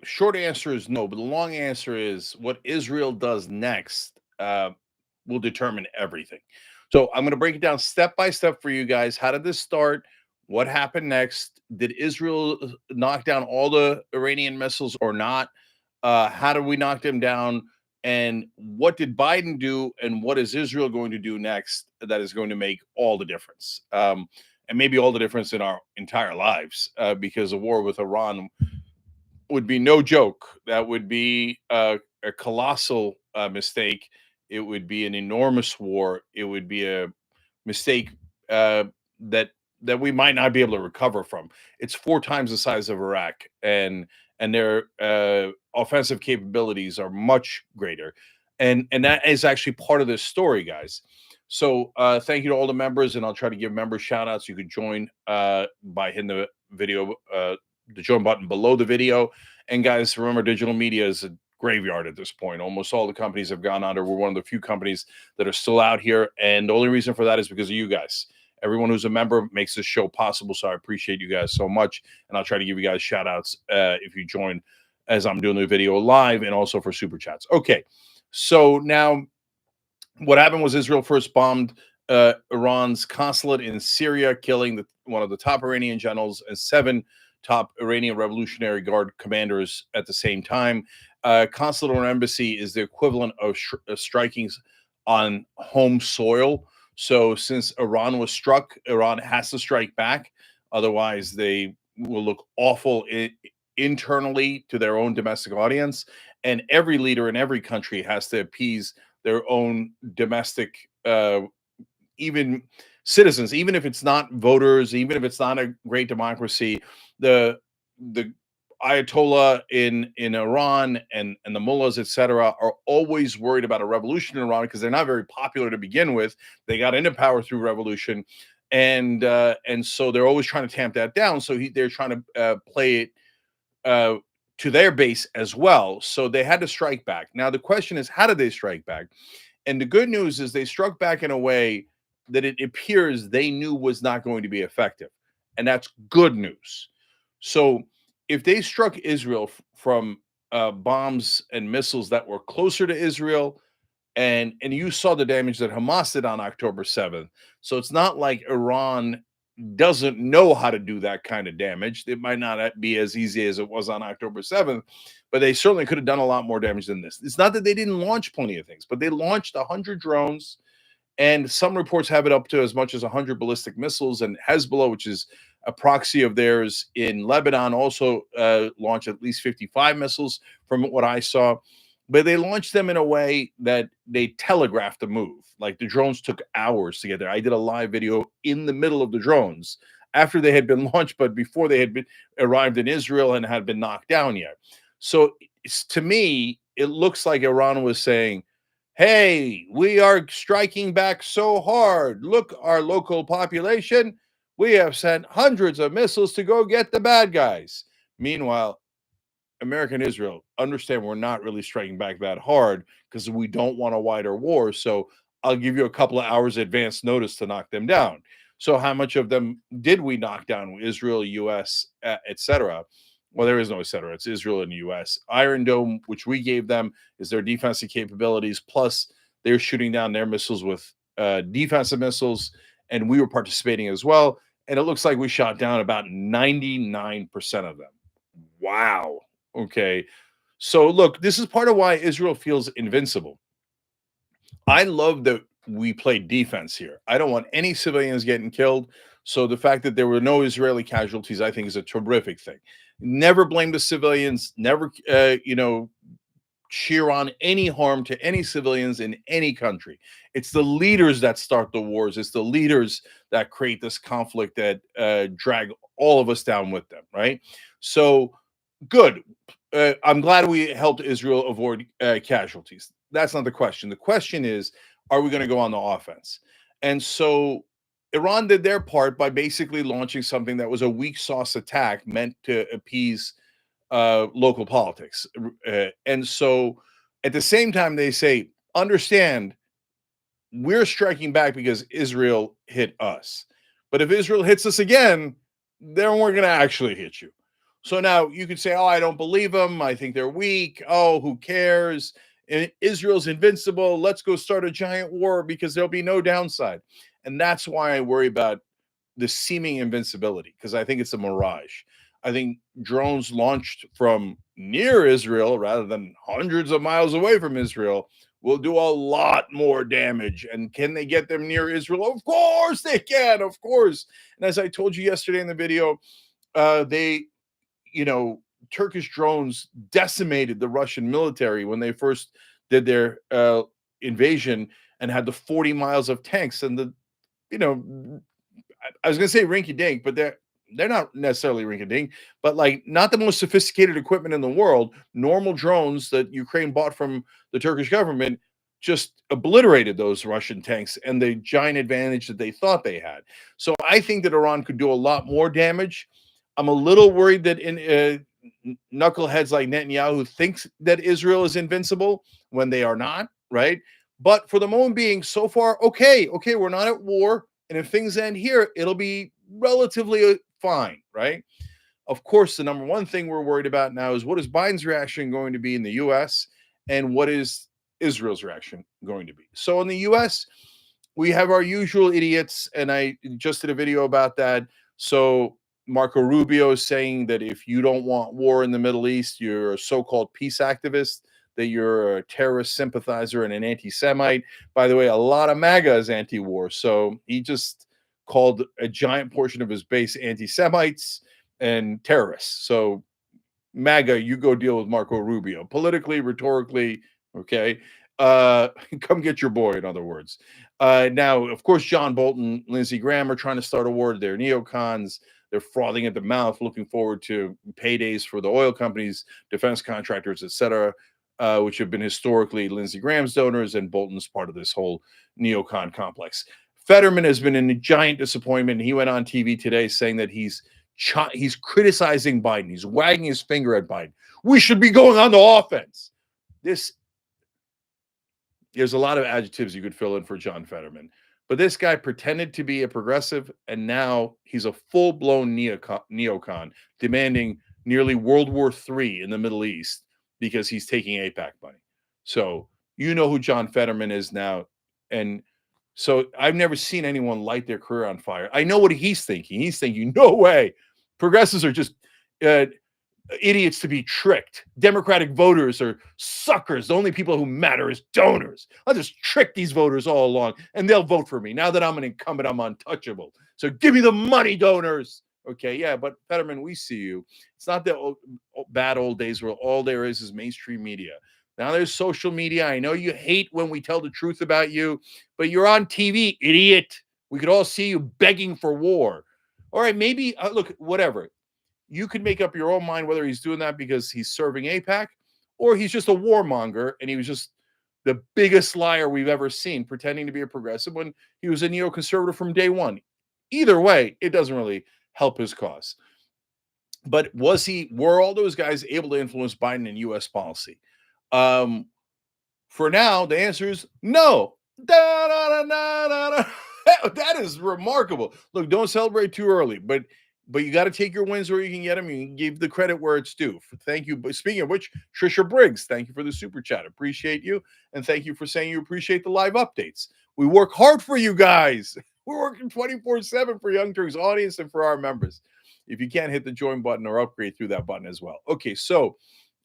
Short answer is no, but the long answer is what Israel does next will determine everything. So I'm going to break it down step by step for you guys. How did this start? What happened next? Did Israel knock down all the Iranian missiles or not? How did we knock them down? And what did Biden do? And what is Israel going to do next that is going to make all the difference? And maybe all the difference in our entire lives, because a war with Iran would be no joke. That would be a colossal mistake. It would be an enormous war. It would be a mistake uh, that that we might not be able to recover from. It's four times the size of Iraq, and their offensive capabilities are much greater, and that is actually part of this story, guys. So thank you to all the members, and I'll try to give member shout outs. You could join by hitting the join button below the video. And guys, remember, digital media is a graveyard at this point. Almost all the companies have gone under. We're one of the few companies that are still out here. And the only reason for that is because of you guys. Everyone who's a member makes this show possible. So I appreciate you guys so much. And I'll try to give you guys shout outs if you join as I'm doing the video live and also for super chats. Okay. So now what happened was Israel first bombed Iran's consulate in Syria, killing one of the top Iranian generals and seven top Iranian Revolutionary Guard commanders at the same time. Consulate or embassy is the equivalent of striking on home soil. So since Iran was struck, Iran has to strike back. Otherwise, they will look awful internally to their own domestic audience. And every leader in every country has to appease their own domestic, even citizens, even if it's not voters, even if it's not a great democracy. The Ayatollah in Iran and the mullahs, etc., are always worried about a revolution in Iran because they're not very popular to begin with. They got into power through revolution, and so they're always trying to tamp that down. So they're trying to play it uh, to their base as well. So they had to strike back. Now the question is, how did they strike back? And the good news is they struck back in a way that it appears they knew was not going to be effective. And that's good news. So if they struck Israel from bombs and missiles that were closer to Israel, and you saw the damage that Hamas did on October 7th. So it's not like Iran doesn't know how to do that kind of damage. It might not be as easy as it was on October 7th, but they certainly could have done a lot more damage than this. It's not that they didn't launch plenty of things, but they launched 100 drones, and some reports have it up to as much as 100 ballistic missiles. And Hezbollah, which is a proxy of theirs in Lebanon, also launched at least 55 missiles from what I saw. But they launched them in a way that they telegraphed the move. Like the drones took hours to get there. I did a live video in the middle of the drones after they had been launched, but before they had been arrived in Israel and had been knocked down yet. So to me, it looks like Iran was saying, hey, we are striking back so hard. Look, our local population, we have sent hundreds of missiles to go get the bad guys. Meanwhile, America and Israel understand we're not really striking back that hard because we don't want a wider war. So I'll give you a couple of hours advance notice to knock them down. So how much of them did we knock down? Israel, U.S., etc. Well, there is no etc. It's Israel and the U.S. Iron Dome, which we gave them, is their defensive capabilities. Plus, they're shooting down their missiles with defensive missiles, and we were participating as well. And it looks like we shot down about 99% of them. Wow. Okay. So look, this is part of why Israel feels invincible. I love that we played defense here. I don't want any civilians getting killed. So the fact that there were no Israeli casualties, I think, is a terrific thing. Never blame the civilians. Never, cheer on any harm to any civilians in any country. It's the leaders that start the wars. It's the leaders that create this conflict that drag all of us down with them. Right. So good. I'm glad we helped Israel avoid casualties. That's not the question. The question is, are we going to go on the offense? And so Iran did their part by basically launching something that was a weak sauce attack meant to appease local politics. And so at the same time, they say, understand, we're striking back because Israel hit us. But if Israel hits us again, then we're going to actually hit you. So now you could say, oh, I don't believe them. I think they're weak. Oh, who cares? Israel's invincible. Let's go start a giant war because there'll be no downside. And that's why I worry about the seeming invincibility, because I think it's a mirage. I think drones launched from near Israel rather than hundreds of miles away from Israel will do a lot more damage. And can they get them near Israel? Of course they can, of course. And as I told you yesterday in the video, they, you know, Turkish drones decimated the Russian military when they first did their invasion and had the 40 miles of tanks and the, you know, I was going to say rinky dink, but they're not necessarily rinky dink, but like not the most sophisticated equipment in the world. Normal drones that Ukraine bought from the Turkish government just obliterated those Russian tanks and the giant advantage that they thought they had. So I think that Iran could do a lot more damage. I'm a little worried that knuckleheads like Netanyahu thinks that Israel is invincible when they are not, right? But for the moment being, so far, okay, we're not at war. And if things end here, it'll be relatively fine, right? Of course, the number one thing we're worried about now is what is Biden's reaction going to be in the US and what is Israel's reaction going to be? So in the US, we have our usual idiots, and I just did a video about that. So Marco Rubio is saying that if you don't want war in the Middle East, you're a so-called peace activist, that you're a terrorist sympathizer and an anti-Semite. By the way, a lot of MAGA is anti-war. So he just called a giant portion of his base anti-Semites and terrorists. So MAGA, you go deal with Marco Rubio. Politically, rhetorically, okay? Come get your boy, in other words. Now, of course, John Bolton, Lindsey Graham are trying to start a war. They're neocons. They're frothing at the mouth, looking forward to paydays for the oil companies, defense contractors, etc., which have been historically Lindsey Graham's donors, and Bolton's part of this whole neocon complex. Fetterman has been a giant disappointment. He went on TV today saying that he's criticizing Biden. He's wagging his finger at Biden. We should be going on the offense. There's a lot of adjectives you could fill in for John Fetterman. But this guy pretended to be a progressive, and now he's a full-blown neocon, demanding nearly World War III in the Middle East because he's taking AIPAC money. So you know who John Fetterman is now. And so I've never seen anyone light their career on fire. I know what he's thinking. He's thinking, no way. Progressives are just idiots to be tricked. Democratic voters are suckers. The only people who matter is donors. I'll just trick these voters all along and they'll vote for me. Now that I'm an incumbent, I'm untouchable. So give me the money, donors. Okay, yeah, but Fetterman, we see you. It's not the bad old days where all there is mainstream media. Now there's social media. I know you hate when we tell the truth about you, but you're on TV, idiot. We could all see you begging for war. All right, maybe, look, whatever. You could make up your own mind whether he's doing that because he's serving AIPAC or he's just a warmonger and he was just the biggest liar we've ever seen, pretending to be a progressive when he was a neoconservative from day one. Either way, it doesn't really help his cause. But were all those guys able to influence Biden in U.S. policy? For now, the answer is no. That is remarkable. Look, don't celebrate too early, but you got to take your wins where you can get them. You can give the credit where it's due. Thank you. But speaking of which, Trisha Briggs, thank you for the super chat. Appreciate you. And thank you for saying you appreciate the live updates. We work hard for you guys. We're working 24/7 for Young Turks audience and for our members. If you can't hit the join button or upgrade through that button as well. Okay, so,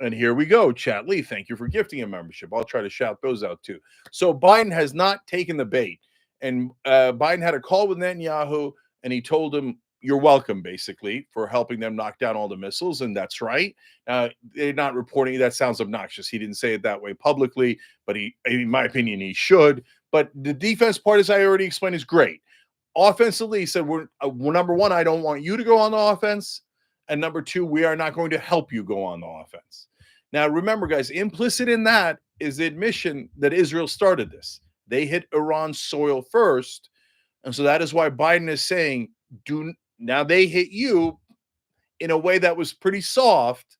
and here we go. Chat Lee, thank you for gifting a membership. I'll try to shout those out too. So Biden has not taken the bait. And Biden had a call with Netanyahu, and he told him, you're welcome, basically, for helping them knock down all the missiles. And that's right. They're not reporting. That sounds obnoxious. He didn't say it that way publicly, but in my opinion, he should. But the defense part, as I already explained, is great. Offensively, he said, we're number one, I don't want you to go on the offense. And number two, we are not going to help you go on the offense. Now, remember, guys, implicit in that is the admission that Israel started this. They hit Iran's soil first. And so that is why Biden is saying, now they hit you in a way that was pretty soft.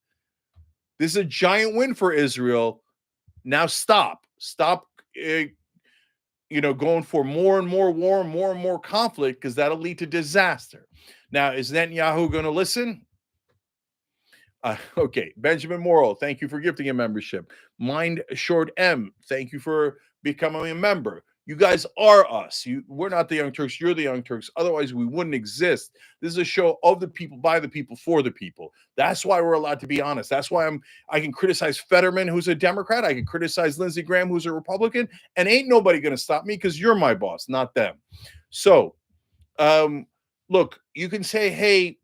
This is a giant win for Israel. Now stop. Stop, going for more and more war, more and more conflict, because that'll lead to disaster. Now, is Netanyahu going to listen? Okay, Benjamin Morrow, thank you for gifting a membership. Mind Short M, thank you for becoming a member. You guys are us. We're not the Young Turks. You're the Young Turks. Otherwise, we wouldn't exist. This is a show of the people, by the people, for the people. That's why we're allowed to be honest. That's why I can criticize Fetterman, who's a Democrat. I can criticize Lindsey Graham, who's a Republican, and ain't nobody going to stop me because you're my boss, not them. So, look, you can say, hey,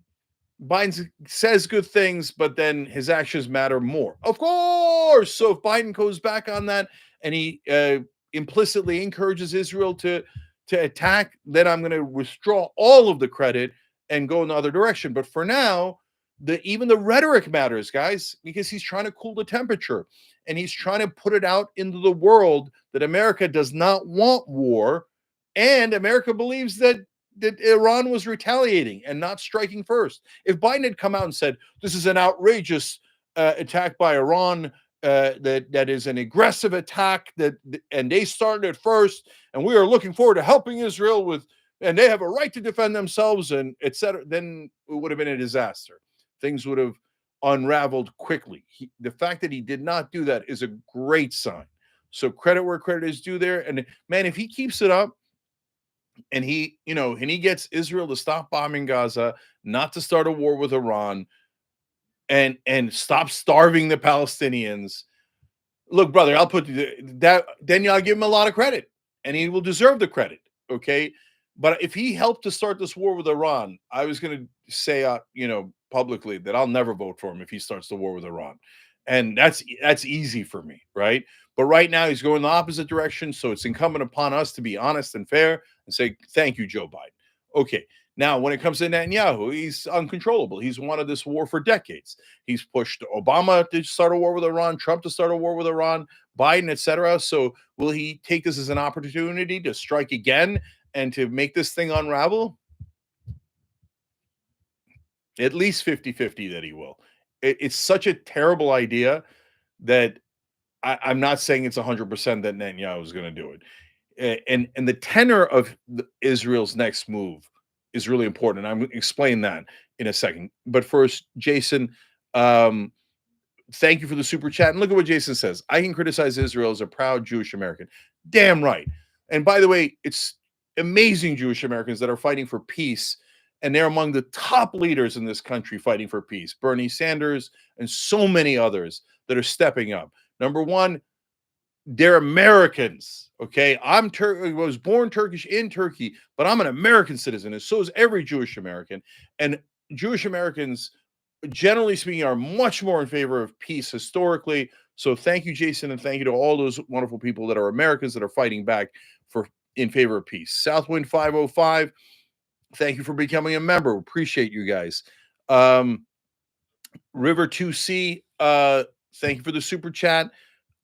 Biden says good things, but then his actions matter more. Of course. So if Biden goes back on that and he implicitly encourages Israel to attack, then I'm going to withdraw all of the credit and go in the other direction. But for now, even the rhetoric matters, guys, because he's trying to cool the temperature and he's trying to put it out into the world that America does not want war, and America believes that Iran was retaliating and not striking first. If Biden had come out and said this is an outrageous attack by Iran, that is an aggressive attack and they started it first, and we are looking forward to helping Israel with, and they have a right to defend themselves, and etc., then it would have been a disaster. Things would have unraveled quickly. The fact that he did not do that is a great sign. So credit where credit is due there. And man, if he keeps it up, and he gets Israel to stop bombing Gaza, not to start a war with Iran, and stop starving the Palestinians. Look, brother, I'll put that. Then I'll give him a lot of credit, and he will deserve the credit. Okay, but if he helped to start this war with Iran, I was going to say, publicly that I'll never vote for him if he starts the war with Iran, and that's easy for me, right? But right now he's going the opposite direction, so it's incumbent upon us to be honest and fair and say thank you, Joe Biden. Okay, now when it comes to Netanyahu, he's uncontrollable. He's wanted this war for decades. He's pushed Obama to start a war with Iran, Trump to start a war with Iran, Biden, etc. So will he take this as an opportunity to strike again and to make this thing unravel? At least 50-50 that he will. It's such a terrible idea that I'm not saying it's 100% that Netanyahu is going to do it. And the tenor of Israel's next move is really important. And I'm going to explain that in a second. But first, Jason, thank you for the super chat. And look at what Jason says. I can criticize Israel as a proud Jewish American. Damn right. And by the way, it's amazing Jewish Americans that are fighting for peace. And they're among the top leaders in this country fighting for peace. Bernie Sanders and so many others that are stepping up. Number one, they're Americans. Okay. I was born Turkish in Turkey, but I'm an American citizen, and so is every Jewish American. And Jewish Americans, generally speaking, are much more in favor of peace historically. So thank you, Jason, and thank you to all those wonderful people that are Americans that are fighting back in favor of peace. Southwind 505, thank you for becoming a member. Appreciate you guys. River 2C, thank you for the super chat.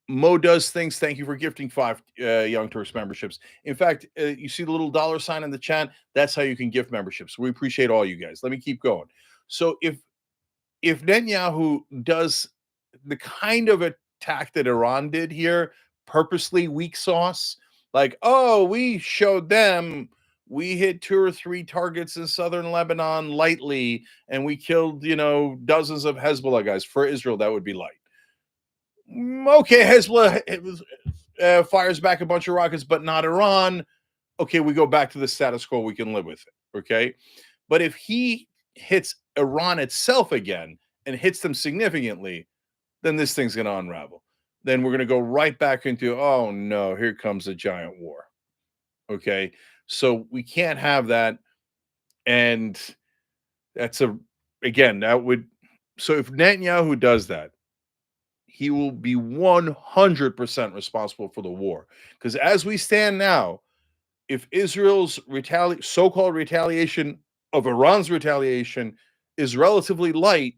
Mo does things. Thank you for gifting 5 Young Turks memberships. In fact, you see the little dollar sign in the chat. That's how you can gift memberships. We appreciate all you guys. Let me keep going. So if Netanyahu does the kind of attack that Iran did here, purposely weak sauce, like, oh, we showed them we hit 2 or 3 targets in southern Lebanon lightly, and we killed, dozens of Hezbollah guys. For Israel, that would be light. Okay, Hezbollah fires back a bunch of rockets, but not Iran. Okay, we go back to the status quo. We can live with it. Okay, but if he hits Iran itself again and hits them significantly, then this thing's going to unravel. Then we're going to go right back into, oh no, here comes a giant war. Okay, so we can't have that. And that's so if Netanyahu does that, he will be 100% responsible for the war. Because as we stand now, if Israel's so-called retaliation of Iran's retaliation is relatively light,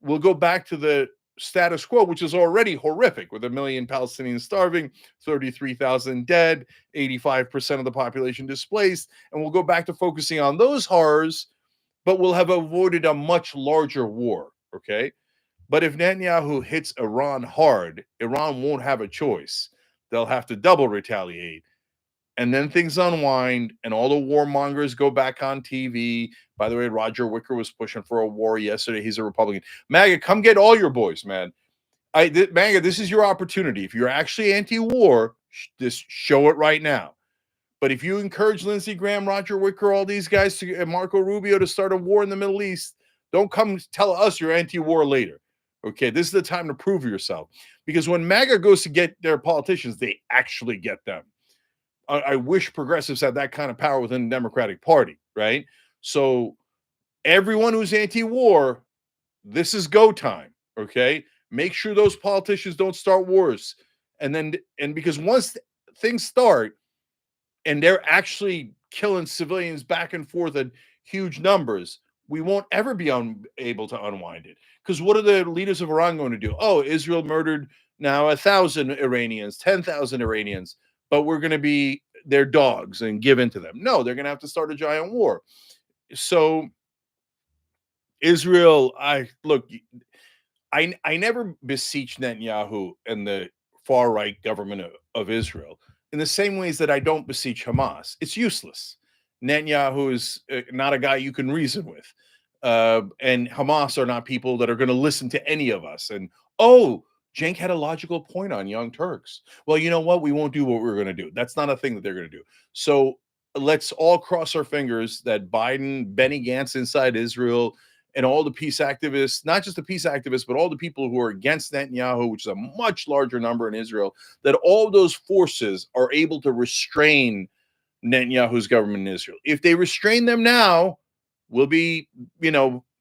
we'll go back to the status quo, which is already horrific, with 1 million Palestinians starving, 33,000 dead, 85% of the population displaced, and we'll go back to focusing on those horrors, but we'll have avoided a much larger war, okay? But if Netanyahu hits Iran hard, Iran won't have a choice. They'll have to double retaliate. and then things unwind, and all the warmongers go back on TV. By the way, Roger Wicker was pushing for a war yesterday. He's a Republican. MAGA, come get all your boys, man. MAGA, this is your opportunity. If you're actually anti-war, just show it right now. But if you encourage Lindsey Graham, Roger Wicker, all these guys, and Marco Rubio to start a war in the Middle East, don't come tell us you're anti-war later. Okay, this is the time to prove yourself. Because when MAGA goes to get their politicians, they actually get them. I wish progressives had that kind of power within the Democratic Party, right? So everyone who's anti-war, this is go time, okay? Make sure those politicians don't start wars. And because once things start and they're actually killing civilians back and forth in huge numbers, we won't ever be able to unwind it. Because what are the leaders of Iran going to do? Oh, Israel murdered now 1,000 Iranians, 10,000 Iranians, but we're going to be their dogs and give in to them. No, they're going to have to start a giant war. So Israel, I never beseech Netanyahu and the far right government of Israel in the same ways that I don't beseech Hamas. It's useless. Netanyahu is not a guy you can reason with. And Hamas are not people that are going to listen to any of us. And Cenk had a logical point on Young Turks. Well, you know what? We won't do what we're going to do. That's not a thing that they're going to do. So let's all cross our fingers that Biden, Benny Gantz inside Israel, and all the peace activists, not just the peace activists, but all the people who are against Netanyahu, which is a much larger number in Israel, that all those forces are able to restrain Netanyahu's government in Israel. If they restrain them now, we'll be,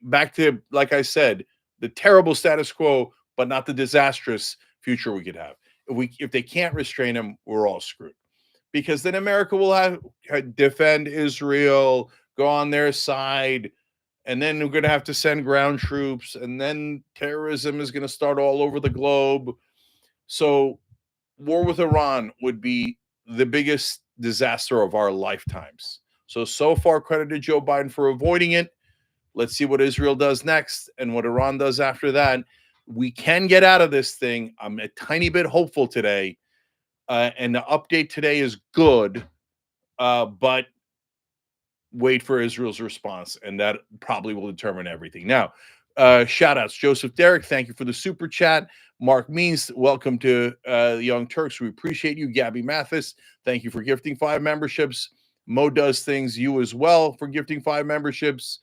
back to, like I said, the terrible status quo, but not the disastrous future we could have. If they can't restrain them, we're all screwed. Because then America will have defend Israel, go on their side, and then we're going to have to send ground troops, and then terrorism is going to start all over the globe. So war with Iran would be the biggest disaster of our lifetimes. So far, credit to Joe Biden for avoiding it. Let's see what Israel does next and what Iran does after that. We can get out of this thing. I'm a tiny bit hopeful today. And the update today is good, but wait for Israel's response, and that probably will determine everything. Now, shout outs. Joseph Derrick, thank you for the super chat. Mark Means, welcome to the Young Turks. We appreciate you. Gabby Mathis, thank you for gifting 5 memberships. Mo Does Things, you as well, for gifting 5 memberships.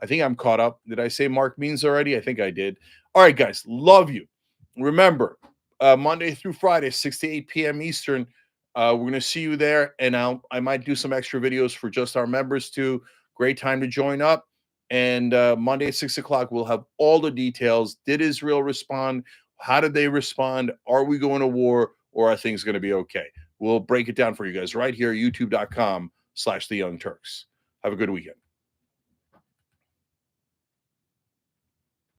I think I'm caught up. Did I say Mark Means already? I think I did. All right, guys, love you. Remember, Monday through Friday, 6 to 8 p.m. Eastern, we're going to see you there, and I might do some extra videos for just our members too. Great time to join up. And Monday at 6 o'clock, we'll have all the details. Did Israel respond? How did they respond? Are we going to war, or are things going to be okay? We'll break it down for you guys right here, youtube.com/theyoungturks. Have a good weekend.